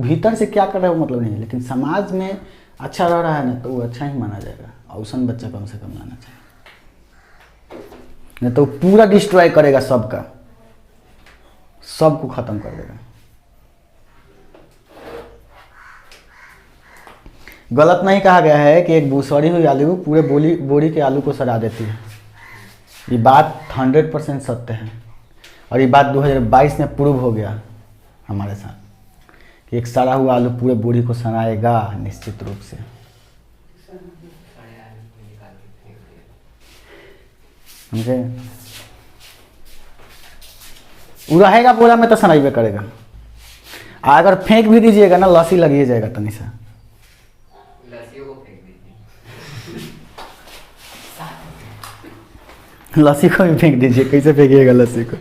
भीतर से क्या कर रहा है वो मतलब नहीं है, लेकिन समाज में अच्छा रह रहा है ना तो वो अच्छा ही माना जाएगा। औसन बच्चा कम से कम लाना चाहिए, नहीं तो पूरा डिस्ट्रॉय करेगा सबका, सबको खत्म कर देगा। गलत नहीं कहा गया है कि एक सड़ी हुई आलू पूरे बोरी के आलू को सड़ा देती है। ये बात 100% सत्य है और ये बात 2022 में प्रूव हो गया हमारे साथ कि एक सड़ा हुआ आलू पूरे बोरी को सड़ाएगा निश्चित रूप से। समझे? वो रहेगा बोरा में तो सड़ाइबे करेगा। अगर फेंक भी दीजिएगा ना लस्सी लगिए जाएगा तनी सा। लस्सी को भी फेंक दीजिए, कैसे फेंकिएगा लस्सी को?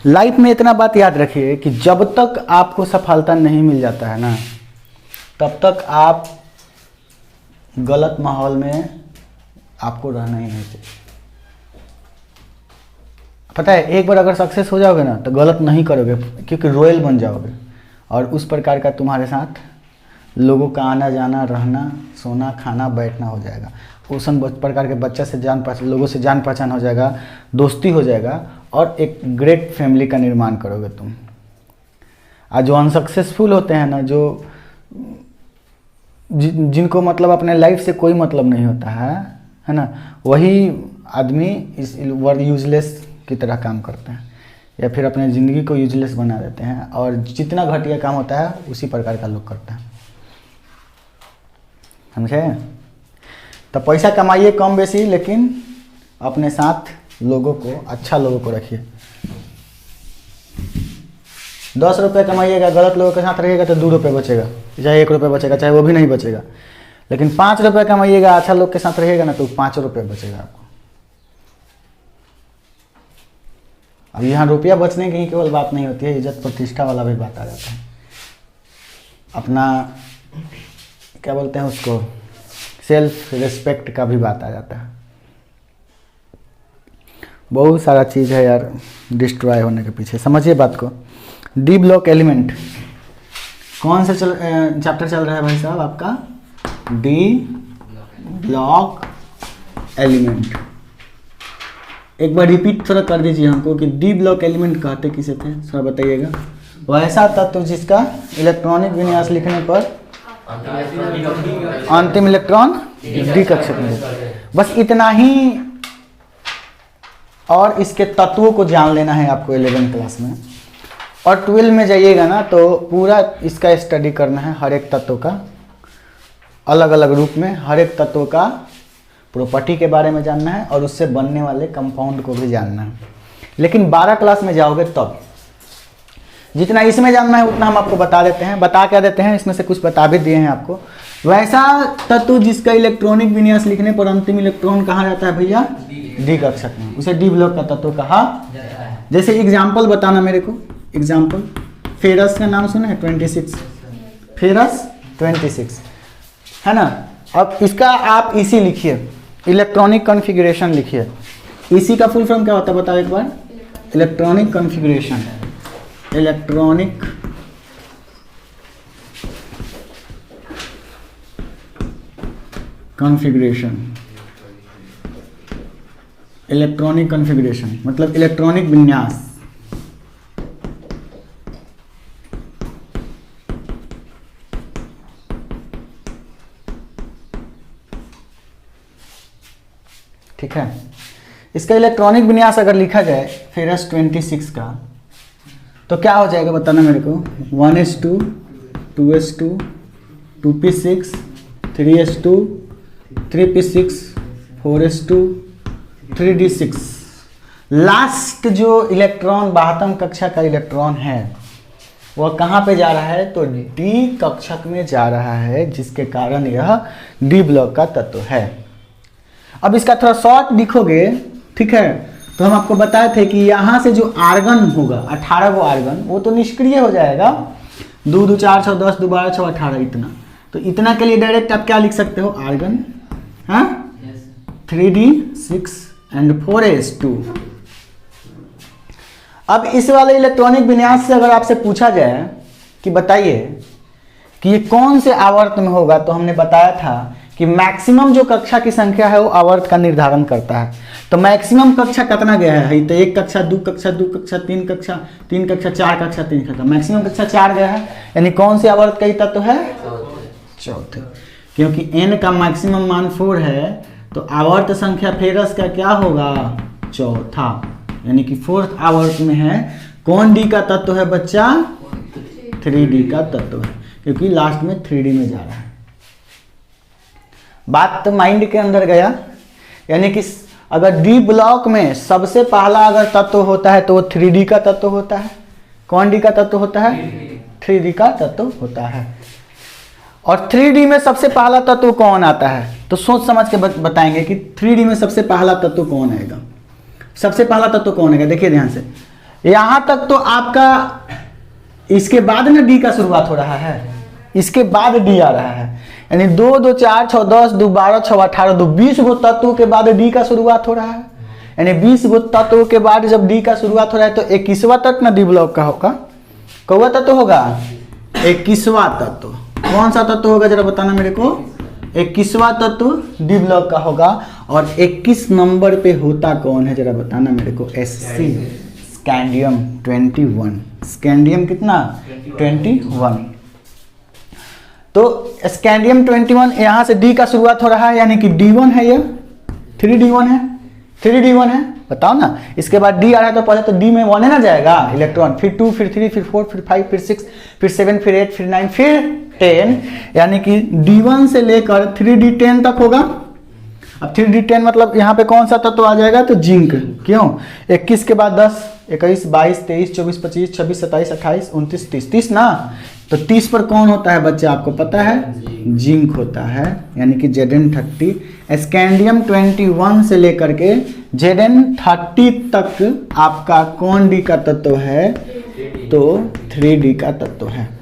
लाइफ में इतना बात याद रखिए कि जब तक आपको सफलता नहीं मिल जाता है ना तब तक आप गलत माहौल में आपको रहना ही नहीं चाहिए। पता है, एक बार अगर सक्सेस हो जाओगे ना तो गलत नहीं करोगे क्योंकि रॉयल बन जाओगे और उस प्रकार का तुम्हारे साथ लोगों का आना जाना रहना सोना खाना बैठना हो जाएगा। उस प्रकार के बच्चे से लोगों से जान पहचान हो जाएगा, दोस्ती हो जाएगा और एक ग्रेट फैमिली का निर्माण करोगे तुम। और जो अनसक्सेसफुल होते हैं ना, जो जिनको मतलब अपने लाइफ से कोई मतलब नहीं होता है ना, वही आदमी इस वर्ड यूजलेस की तरह काम करते हैं या फिर अपने ज़िंदगी को यूजलेस बना देते हैं और जितना घटिया काम होता है उसी प्रकार का लोग करते हैं। समझे? तो पैसा कमाइए कम बेसी, लेकिन अपने साथ लोगों को अच्छा लोगों को रखिए। 10 रुपये कमाइएगा, गलत लोगों के साथ रहिएगा तो 2 रुपये बचेगा, चाहे 1 रुपये बचेगा, चाहे वो भी नहीं बचेगा। लेकिन 5 रुपये कमाइएगा, अच्छा लोग के साथ रहिएगा ना तो 5 रुपये बचेगा आपको। अब यहाँ रुपया बचने की ही केवल बात नहीं होती है, इज्जत प्रतिष्ठा वाला भी बात आ जाता है। अपना क्या बोलते हैं उसको, सेल्फ रिस्पेक्ट का भी बात आ जाता है। बहुत सारा चीज़ है यार डिस्ट्रॉय होने के पीछे। समझिए बात को। डी ब्लॉक एलिमेंट कौन सा चैप्टर चल रहा है भाई साहब आपका? D block element. एक बार रिपीट थोड़ा कर दीजिए हमको कि डी ब्लॉक एलिमेंट कहते किसे थे, थोड़ा बताइएगा। वह ऐसा तत्व जिसका इलेक्ट्रॉनिक विन्यास लिखने पर अंतिम इलेक्ट्रॉन डी कक्षक में। बस इतना ही, और इसके तत्वों को जान लेना है आपको 11वीं क्लास में। और 12 में जाइएगा ना तो पूरा इसका स्टडी करना है, हर एक तत्व का अलग अलग रूप में, हर एक तत्व का प्रॉपर्टी के बारे में जानना है और उससे बनने वाले कंपाउंड को भी जानना है। लेकिन 12 क्लास में जाओगे तब जितना इसमें जानना है उतना हम आपको बता देते हैं। बता क्या देते हैं, इसमें से कुछ बता भी दिए हैं आपको। वैसा तत्व जिसका इलेक्ट्रॉनिक विन्यास लिखने पर अंतिम इलेक्ट्रॉन कहा जाता है भैया? डी कक्षक में। उसे डी ब्लॉक का तत्व कहा जाता है। जैसे एग्जाम्पल बताना मेरे को। एग्जाम्पल, फेरस का नाम सुना है? 26 फेरस 26 है ना। अब इसका आप इसी लिखिए, इलेक्ट्रॉनिक कॉन्फ़िगरेशन लिखिए। इसी का फुल फॉर्म क्या होता है बताओ एक बार? Electronic configuration. Electronic configuration, electronic configuration मतलब इलेक्ट्रॉनिक विन्यास। ठीक है, इसका इलेक्ट्रॉनिक विन्यास अगर लिखा जाए फेरस 26 का तो क्या हो जाएगा बताना मेरे को? 1s2 2s2 2p6 3s2 3p6 4s2 3d6। Last जो इलेक्ट्रॉन 12वीं कक्षा का इलेक्ट्रॉन है वह कहाँ पे जा रहा है? तो डी कक्षक में जा रहा है, जिसके कारण यह डी ब्लॉक का तत्व है। अब इसका थोड़ा शॉर्ट लिखोगे, ठीक है, तो हम आपको बताए थे कि यहाँ से जो आर्गन होगा 18 गो आर्गन, वो तो निष्क्रिय हो जाएगा। 2 2 4 6 10 2 12 6 18 इतना। तो इतना के लिए डायरेक्ट आप क्या लिख सकते हो? आर्गन, हाँ, 3d6 एंड 4s2। अब इस वाले इलेक्ट्रॉनिक विन्यास से अगर आपसे पूछा जाए कि बताइए कि ये कौन से आवर्त में होगा, तो हमने बताया था कि मैक्सिमम जो कक्षा की संख्या है वो आवर्त का निर्धारण करता है। तो मैक्सिमम कक्षा कितना गया है, तो 1 कक्षा 2 कक्षा 2 कक्षा 3 कक्षा 3 कक्षा 4 कक्षा 3 कक्षा, मैक्सिमम कक्षा 4 गया है, यानी कौन से आवर्त का ही तत्व है, चौथे। क्योंकि n का मैक्सिमम मान 4 है तो आवर्त संख्या फेरस का क्या होगा, चौथा, यानी कि 4th आवर्त में है। कौन डी का तत्व है बच्चा, 3D का तत्व है, क्योंकि लास्ट में 3D में जा रहा है। बात तो माइंड के अंदर गया, यानी कि अगर डी ब्लॉक में सबसे पहला अगर तत्व होता है तो वो 3D का तत्व होता है। कौन डी का तत्व होता है, 3D का तत्व होता है। और 3D में सबसे पहला तत्व कौन आता है, तो सोच समझ के बताएंगे कि 3D में सबसे पहला तत्व कौन आएगा। सबसे पहला तत्व कौन आएगा, देखिए ध्यान से, यहां तक तो आपका इसके बाद ना डी का शुरुआत हो रहा है, इसके बाद डी आ रहा है, यानी 2 2 4 6 10 2 12 6 18 2 20 गो तत्वों के बाद डी का शुरुआत हो रहा है। यानी 20 गो तत्वों के बाद जब डी का शुरुआत हो रहा है तो 21वां तत्व ना डी ब्लॉक का होगा। कौवा तत्व होगा, 21वां तत्व। कौन सा तत्व होगा जरा बताना मेरे को, 21वां तत्व डी ब्लॉक का होगा। और 21 नंबर पे होता कौन है जरा बताना मेरे को, Sc, स्कैंडियम 21। स्कैंडियम कितना, 21। तो स्कैंडियम 21 यहाँ से डी का शुरुआत हो रहा है, यानी कि D1 है, ये 3D1 है, 3D1 है, बताओ ना। इसके बाद डी आ रहा है तो पहले तो डी में 1 है ना जाएगा इलेक्ट्रॉन, फिर 2 फिर 3 फिर 4 फिर 5 फिर 6 फिर 7 फिर 8 फिर 9 फिर 10, यानी कि D1 से लेकर 3D10 तक होगा। अब 3D10 मतलब यहाँ पे कौन सा तत्व आ जाएगा, तो जिंक। क्यों, 21 के बाद 10 21 22 23 24 25 26 27 28 29 30, 30 ना, तो 30 पर कौन होता है बच्चे, आपको पता है, जिंक होता है, यानी कि Zn30। स्कैंडियम 21 से लेकर के Zn30 तक आपका कौन डी का तत्व है, तो 3D का तत्व है।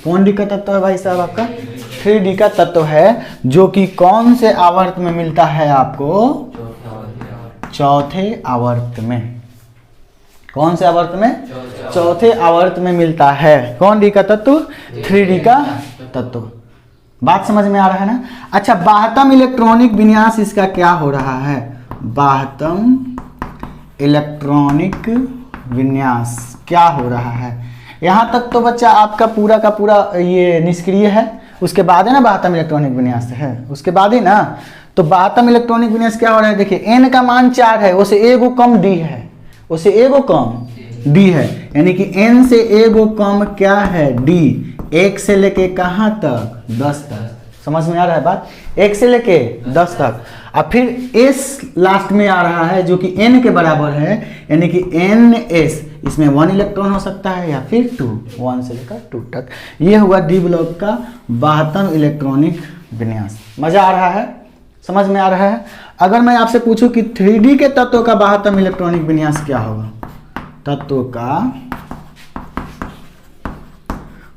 कौन डी का तत्व है भाई साहब, आपका 3D का तत्व है, जो कि कौन से आवर्त में मिलता है आपको, चौथे आवर्त में। कौन से आवर्त में, चौथे आवर्त में मिलता है। कौन डी का तत्व, 3D का तत्व। बात समझ में आ रहा है ना। अच्छा, बाह्यतम इलेक्ट्रॉनिक विन्यास इसका क्या हो रहा है, बाह्यतम इलेक्ट्रॉनिक विन्यास क्या हो रहा है। यहाँ तक तो बच्चा आपका पूरा का पूरा ये निष्क्रिय है, उसके बाद है ना बाह्यतम इलेक्ट्रॉनिक विन्यास है, उसके बाद ही ना। तो बाह्यतम इलेक्ट्रॉनिक विन्यास क्या हो रहा है, देखिए n का मान 4 है, उसे एगो कम d है, उसे एगो कम d है, यानी कि n से एगो कम क्या है, d। 1 से लेके कहाँ तक, 10 तक। समझ में आ रहा है बात, 1 से लेके 10 तक। अब फिर s लास्ट में आ रहा है जो कि n के बराबर है, यानी कि ns, इसमें 1 इलेक्ट्रॉन हो सकता है या फिर 2, 1 से लेकर 2 तक। ये हुआ डी ब्लॉक का बाह्यतम इलेक्ट्रॉनिक विन्यास। मजा आ रहा है, समझ में आ रहा है। अगर मैं आपसे पूछूं कि 3D के तत्व का बाह्यतम इलेक्ट्रॉनिक विन्यास क्या होगा, तत्व का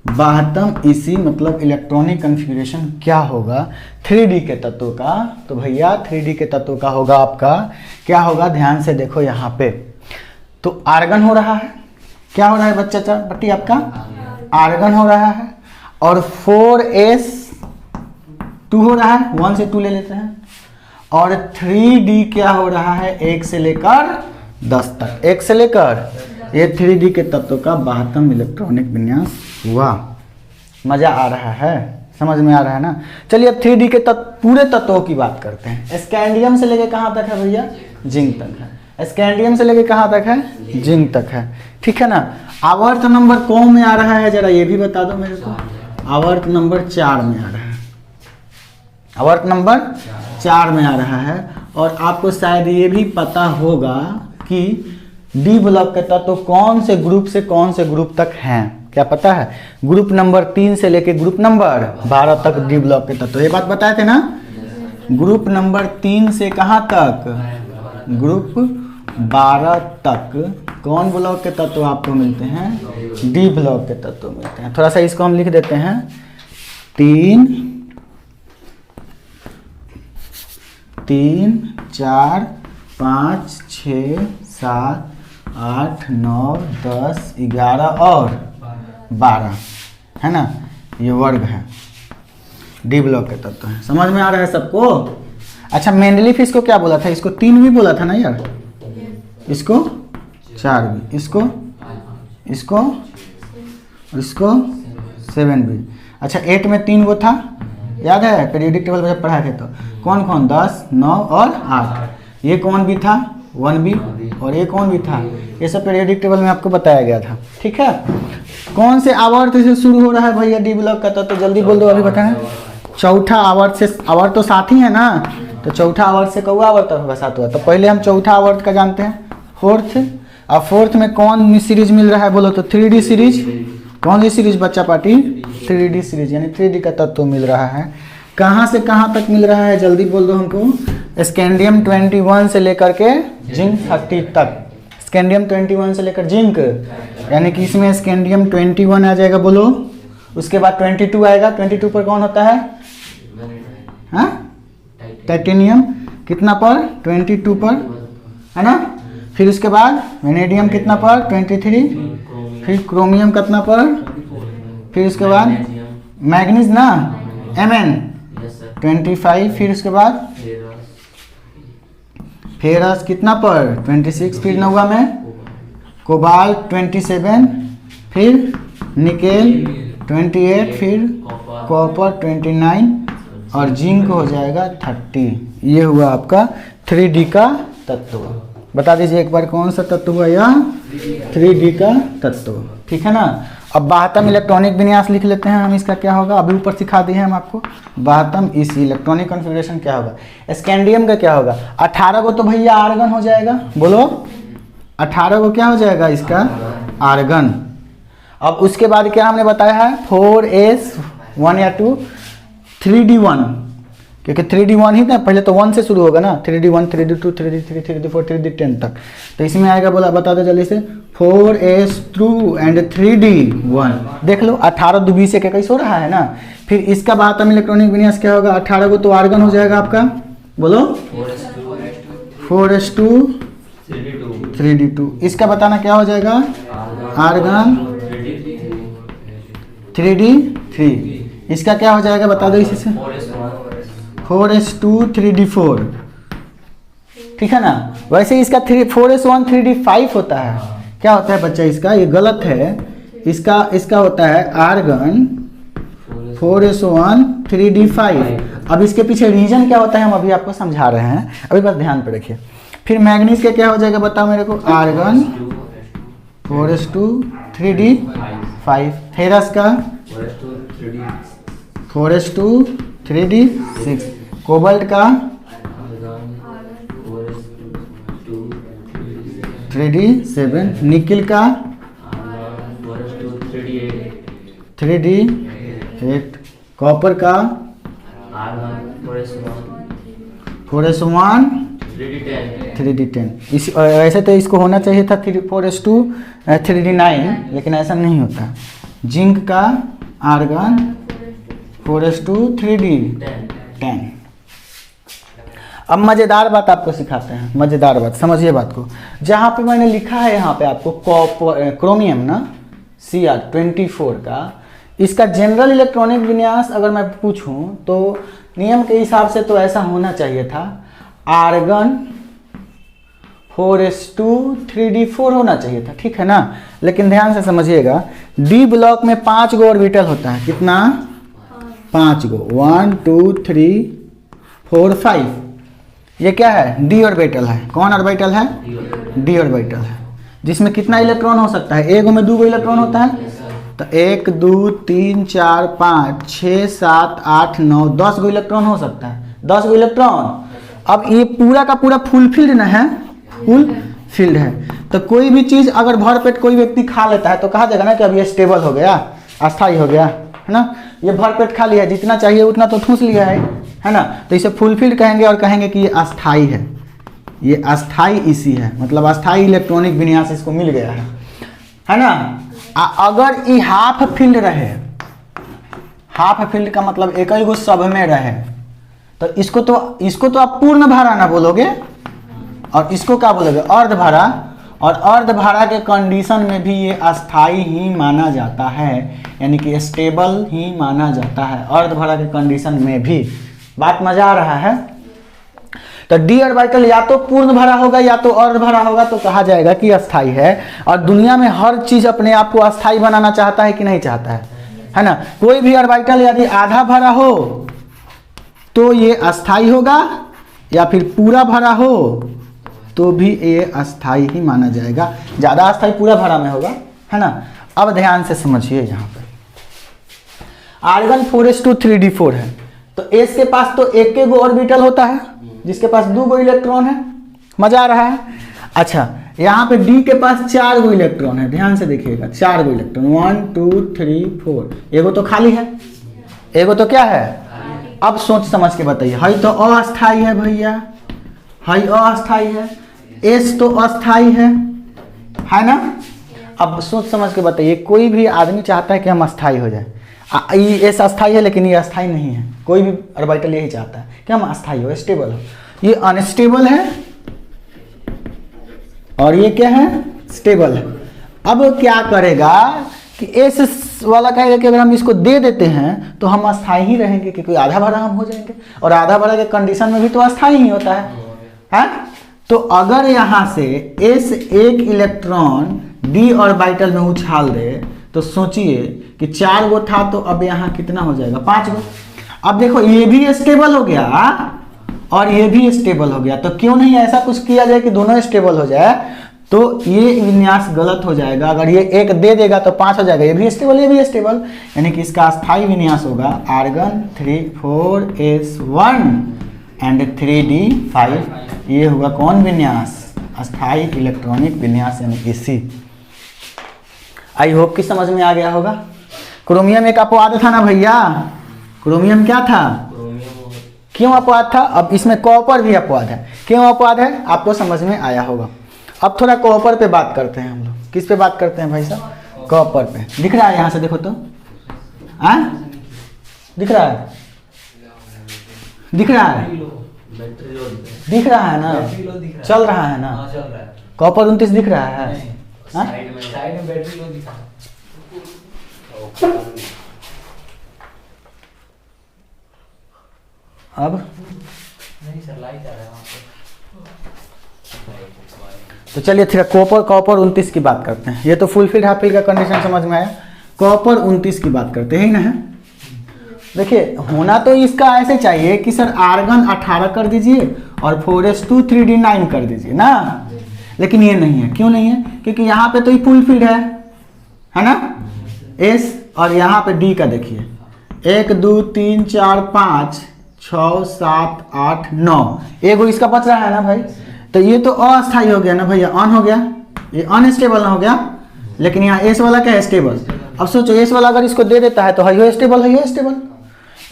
बाह्यतम इसी मतलब इलेक्ट्रॉनिक कॉन्फ़िगरेशन क्या होगा 3D के तत्व का, तो भैया 3D के तत्व का होगा आपका क्या होगा, ध्यान से देखो यहाँ पे। तो आर्गन हो रहा है, क्या हो रहा है बच्चा बट्टी आपका, आर्गन हो रहा है, और 4s2 हो रहा है, 1 से 2 ले लेते हैं, और 3D क्या हो रहा है, 1 से लेकर 10 तक, 1 से लेकर, ये 3D के तत्व का बाह्यतम इलेक्ट्रॉनिक विन्यास हुआ। मजा आ रहा है, समझ में आ रहा है ना। चलिए अब 3D के पूरे तत्वों की बात करते हैं। स्कैंडियम से लेके कहाँ तक है भैया, जिंक तक है। स्कैंडियम से लेके कहाँ तक है, जिंक तक है, ठीक है ना। आवर्त नंबर कौन में आ रहा है जरा ये भी बता दो मेरे को, आवर्त नंबर 4 में आ रहा है, आवर्त नंबर 4 में आ रहा है। और आपको शायद ये भी पता होगा कि डी ब्लॉक के तत्व कौन से ग्रुप तक हैं, क्या पता है, ग्रुप नंबर 3 से लेके ग्रुप नंबर 12 तक डी ब्लॉक के तत्व, ये बात बताए थे ना। ग्रुप नंबर 3 से कहाँ तक, ग्रुप 12 तक कौन ब्लॉक के तत्व आपको मिलते हैं, डी ब्लॉक के तत्व मिलते हैं। थोड़ा सा इसको हम लिख देते हैं, 3 4 5 6 7 8, 9, 10, 11 और 12 है ना, ये वर्ग है, डी ब्लॉक के तत्व है। समझ में आ रहा है सबको? अच्छा, मेंडलीफ इसको क्या बोला था? इसको 3 भी बोला था ना यार, इसको 4 भी, इसको 7 भी। अच्छा, 8 में 3 वो था, याद है पीरियोडिक टेबल में जब पढ़ाए थे तो? कौन कौन? 10, 9 और 8। ये कौन भी था? 1 भी। और ये कौन भी था? ये सब पीरियोडिक टेबल में आपको बताया गया था। ठीक है, कौन से आवर्त से शुरू हो रहा है भैया डी ब्लॉक का? तो जल्दी बोल दो, अभी बताएं। चौथा आवर्त से। आवर्त तो साथ ही है ना, तो चौथा आवर्त से कौआ आवर्त होगा? सातवां। तो पहले हम चौथा आवर्त का जानते हैं, फोर्थ। अब फोर्थ में कौन सीरीज मिल रहा है बोलो तो? 3D series. कौन सी सीरीज बच्चा पार्टी? 3D सीरीज, यानी 3D का तत्व मिल रहा है। कहाँ से कहाँ तक मिल रहा है जल्दी बोल दो हमको? स्कैंडियम 21 से लेकर के जिंक 30 तक। स्कैंडियम 21 से लेकर जिंक, यानी कि इसमें स्कैंडियम 21 आ जाएगा बोलो। उसके बाद 22 आएगा। 22 पर कौन होता है? हाँ, टाइटेनियम। कितना पर? 22 पर, है ना। फिर उसके बाद वेनेडियम कितना पर? 23। फिर क्रोमियम कितना पर? फिर उसके बाद मैग्नीज ना, Mn 25। फिर उसके बाद फेरस कितना पर? 26। फिर नौवा में कोबाल्ट 27। फिर निकेल 28। फिर कॉपर 29 और जिंक हो जाएगा 30। ये हुआ आपका 3D का तत्व। बता दीजिए एक बार कौन सा तत्व हुआ यह? 3D का तत्व। ठीक है ना। अब 72 इलेक्ट्रॉनिक विन्यास लिख लेते हैं हम। इसका क्या होगा अभी ऊपर सिखा दिए हम आपको। 72 इसी इलेक्ट्रॉनिक कॉन्फ़िगरेशन क्या होगा? स्कैंडियम का क्या होगा? 18 को तो भैया आर्गन हो जाएगा, बोलो 18 को क्या हो जाएगा इसका? आर्गन। अब उसके बाद क्या हमने बताया है? 4s1 या 2 3D1, क्योंकि 3D1 ही था पहले, तो 1 से शुरू होगा ना। 3D1, 3D2, 3D3, 3D4, 3D10 तक। तो इसमें आएगा, बोला बता दो जल्दी से, 4s2 एंड 3D1। देख लो 18 2 20 के कैसे हो रहा है ना। फिर इसका 72 इलेक्ट्रॉनिक विन्यास क्या होगा? 18 को तो आर्गन हो जाएगा आपका, बोलो 4s2 3D2। इसका बताना क्या हो जाएगा? Argon 3D3। इसका क्या हो जाएगा बता दो इसी से? 4s2 3D4। ठीक है ना। वैसे ही इसका 4s1 3D5 होता है। क्या होता है बच्चा इसका? ये गलत है। इसका होता है आर्गन 4s1 3D5। अब इसके पीछे रीजन क्या होता है हम अभी आपको समझा रहे हैं, अभी बस ध्यान पे रखिए। फिर मैग्नीज का क्या हो जाएगा बताओ मेरे को? Argon 4s2 3D5। फेरस का 4s2 3D6। कोबाल्ट का 3D7। निकिल का 3D8। कॉपर का 4s1 3D10। इस ऐसे तो इसको होना चाहिए था 4s2 3D9, लेकिन ऐसा नहीं होता। जिंक का आर्गन 4s2 3D10। अब मज़ेदार बात आपको सिखाते हैं, मज़ेदार बात, समझिए बात को। जहाँ पे मैंने लिखा है यहाँ पे आपको कॉपर क्रोमियम ना Cr24 का, इसका जनरल इलेक्ट्रॉनिक विन्यास अगर मैं पूछूं तो नियम के हिसाब से तो ऐसा होना चाहिए था, आर्गन 4s2 3D4 होना चाहिए था। ठीक है ना। लेकिन ध्यान से समझिएगा, डी ब्लॉक में 5 गो ऑर्बिटल होता है। कितना? 5 गो। 1 2 3 4 5। ये क्या है? डी ऑर्बिटल है। कौन ऑर्बिटल है? डी ऑर्बिटल है। जिसमें कितना इलेक्ट्रॉन हो सकता है? एक में 2 गो इलेक्ट्रॉन होता है। तो 1 2 3 4 5 6 7 8 9 10 गो इलेक्ट्रॉन हो सकता है। 10 गो इलेक्ट्रॉन। अब ये पूरा का पूरा फुल फील्ड ना है, फुल फील्ड है। तो कोई भी चीज़ अगर भरपेट कोई व्यक्ति खा लेता है तो कहा जाएगा ना कि अब ये स्टेबल हो गया, अस्थाई हो गया, है ना। ये भरपेट खा लिया, जितना चाहिए उतना तो ठूस लिया है ना। तो इसे फुलफिल्ड कहेंगे और कहेंगे कि ये अस्थाई है, ये अस्थाई इसी है, मतलब अस्थाई इलेक्ट्रॉनिक विन्यास इसको मिल गया है ना। अगर ये हाफ फील्ड रहे, हाफ फील्ड का मतलब एक ही गो सब में रहे, तो इसको तो आप पूर्ण भारा ना बोलोगे, और इसको क्या बोलोगे? अर्ध भारा। और अर्धभारा के कंडीशन में भी ये अस्थाई ही माना जाता है, यानी कि स्टेबल ही माना जाता है अर्धभारा के कंडीशन में भी। बात मजा आ रहा है? तो डी ऑर्बिटल या तो पूर्ण भरा होगा या तो अर्ध भरा होगा, तो कहा जाएगा कि अस्थाई है। और दुनिया में हर चीज अपने आप को अस्थाई बनाना चाहता है कि नहीं चाहता है ना? कोई भी ऑर्बिटल यदि आधा भरा हो तो ये अस्थाई होगा, या फिर पूरा भरा हो तो भी ये अस्थाई ही माना जाएगा। ज्यादा अस्थाई पूरा भरा में होगा, है ना? अब ध्यान से समझिए, यहाँ पे आर्गन 4s2 3d4 है, तो s के पास तो एक गो ऑर्बिटल होता है जिसके पास 2 गो इलेक्ट्रॉन है। मजा आ रहा है? अच्छा, यहाँ पे d के पास 4 गो इलेक्ट्रॉन है, ध्यान से देखिएगा, 4 गो इलेक्ट्रॉन, 1 2 3 4, एगो तो खाली है, एगो तो क्या है? अब सोच समझ के बताइए, हई तो अस्थाई है भैया, हई अस्थाई है, s तो अस्थाई है ना? अब सोच समझ के बताइए, कोई भी आदमी चाहता है कि हम अस्थाई हो जाए। ये s अस्थाई है लेकिन ये अस्थाई नहीं है, कोई भी ऑर्बिटल यही चाहता है कि हम अस्थाई हो, स्टेबल हो। ये अनस्टेबल है और ये क्या है? स्टेबल है। अब क्या करेगा कि s वाला कहेगा कि अगर हम इसको दे देते हैं तो हम अस्थाई ही रहेंगे, क्योंकि आधा भरा हम हो जाएंगे, और आधा भरा के कंडीशन में भी तो अस्थाई ही होता है? तो अगर यहाँ से s एक इलेक्ट्रॉन d ऑर्बिटल में उछाल दे तो सोचिए कि 4 गो था, तो अब यहाँ कितना हो जाएगा? 5 गो। अब देखो, ये भी स्टेबल हो गया और ये भी स्टेबल हो गया, तो क्यों नहीं ऐसा कुछ किया जाए कि दोनों स्टेबल हो जाए? तो ये विन्यास गलत हो जाएगा। अगर ये एक दे देगा तो 5 हो जाएगा, ये भी स्टेबल ये भी स्टेबल, यानी कि इसका अस्थाई विन्यास होगा आर्गन 4s1 एंड 3d5। ये होगा कौन विन्यास? अस्थाई इलेक्ट्रॉनिक विन्यास, यानी इसी। आई होप कि समझ में आ गया होगा। क्रोमियम एक अपवाद था ना भैया, क्रोमियम क्या था? क्यों अपवाद था? अब इसमें कॉपर भी अपवाद है। क्यों अपवाद है? आपको समझ में आया होगा। अब थोड़ा कॉपर पे बात करते हैं हम लोग। किस पे बात करते हैं भाई साहब? कॉपर पे। दिख रहा है यहाँ से? देखो तो, दिख रहा है? दिख रहा है? दिख रहा है ना? चल रहा है ना? कॉपर 29 दिख रहा है? साइड में बैटरी लो दिखा। अब नहीं सर, लाइट आ रहा है वहाँ पे। तो चलिए फिर कॉपर 29 की बात करते हैं। ये तो फुल फील्ड हाफ फील्ड का कंडीशन समझ में आया। कॉपर 29 की बात करते हैं, ही ना है? देखिए, होना तो इसका ऐसे चाहिए कि सर आर्गन 18 कर दीजिए और 4s2 3d9 कर दीजिए ना, लेकिन ये नहीं है। क्यों नहीं है? क्योंकि यहाँ पे तो ये फुल फील्ड है ना? s और यहाँ पे d का देखिए, 1 2 3 4 5 6 7 8 9, एगो इसका बच रहा है ना भाई, तो ये तो अस्थाई हो गया ना भैया, ऑन हो गया, ये अनस्टेबल हो गया। लेकिन यहाँ s वाला क्या है? स्टेबल। अब सोचो, s वाला अगर इसको दे देता है तो है स्टेबल, है स्टेबल,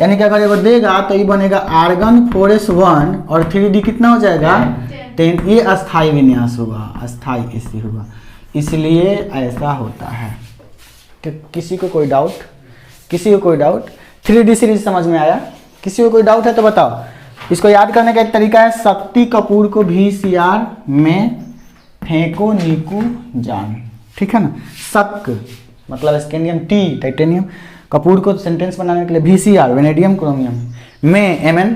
यानी कि अगर ये देगा तो ये बनेगा आर्गन 4s1 और 3d कितना हो जाएगा? 10। ये अस्थाई विन्यास होगा, अस्थाई इसी होगा, इसलिए ऐसा होता है। तो किसी को कोई डाउट? किसी को कोई डाउट? 3d सीरीज समझ में आया? किसी को कोई डाउट है तो बताओ। इसको याद करने का एक तरीका है, शक्ति कपूर को VCR में फेंको नीकू जान, ठीक है ना? शक मतलब स्कैंडियम टी टाइटेनियम, कपूर को सेंटेंस बनाने के लिए VCR वेनेडियम क्रोमियम, में Mn,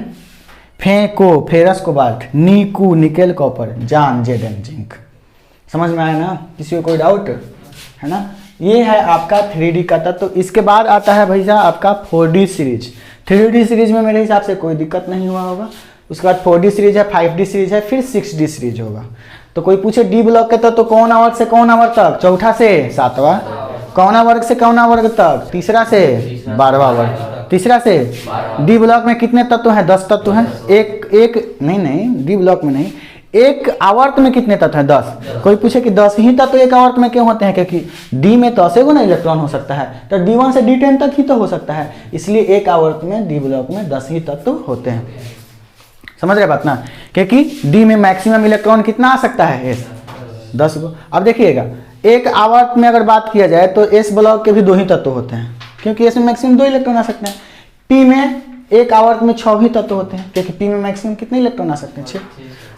फेंको ferrous cobalt, Neeku nickel copper, जान Zn जिंक। समझ में आया ना? किसी को कोई डाउट है ना? ये है आपका 3D का तत्व। तो इसके बाद आता है भैया आपका 4D सीरीज। 3D सीरीज में मेरे हिसाब से कोई दिक्कत नहीं हुआ होगा। उसके बाद 4D सीरीज है, 5D सीरीज है, फिर 6D सीरीज होगा। तो कोई पूछे डी ब्लॉक के तत्व तो कौन वर्ग से कौन वर्ग तक? चौथा से सातवां। कौना वर्ग से कौना वर्ग तक? तीसरा से 12वां वर्ग। तीसरा से डी ब्लॉक में कितने तत्व हैं? 10 तत्व हैं। एक नहीं डी ब्लॉक में नहीं, एक आवर्त में कितने तत्व हैं? 10। कोई पूछे कि 10 ही तत्व एक आवर्त में क्यों होते हैं? क्योंकि डी में 10 गो ना इलेक्ट्रॉन हो सकता है, तो D1 से D10 तक ही तो हो सकता है, इसलिए एक आवर्त में डी ब्लॉक में 10 ही तत्व होते हैं। समझ रहे बात ना? क्योंकि डी में मैक्सिमम इलेक्ट्रॉन कितना आ सकता है? S 10 गो। अब देखिएगा, एक आवर्त में अगर बात किया जाए तो S ब्लॉक के भी 2 ही तत्व होते हैं, क्योंकि S में मैक्सिमम 2 इलेक्ट्रॉन आ सकते हैं। P में एक आवर्त में 6 भी तत्व होते हैं, क्योंकि पी में मैक्सिमम कितने इलेक्ट्रॉन आ सकते हैं? 6।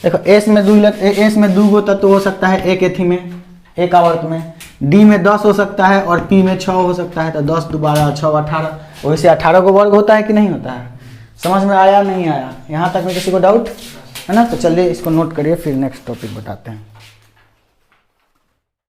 देखो एस में 2 गो तत्व हो सकता है एक एथी में, एक आवर्त में। डी में 10 हो सकता है और पी में 6 हो सकता है। तो 10 दोबारा 6 18, वैसे 18 को वर्ग होता है कि नहीं होता है? समझ में आया नहीं आया? यहाँ तक में किसी को डाउट है ना? तो चलिए इसको नोट करिए, फिर नेक्स्ट टॉपिक बताते हैं।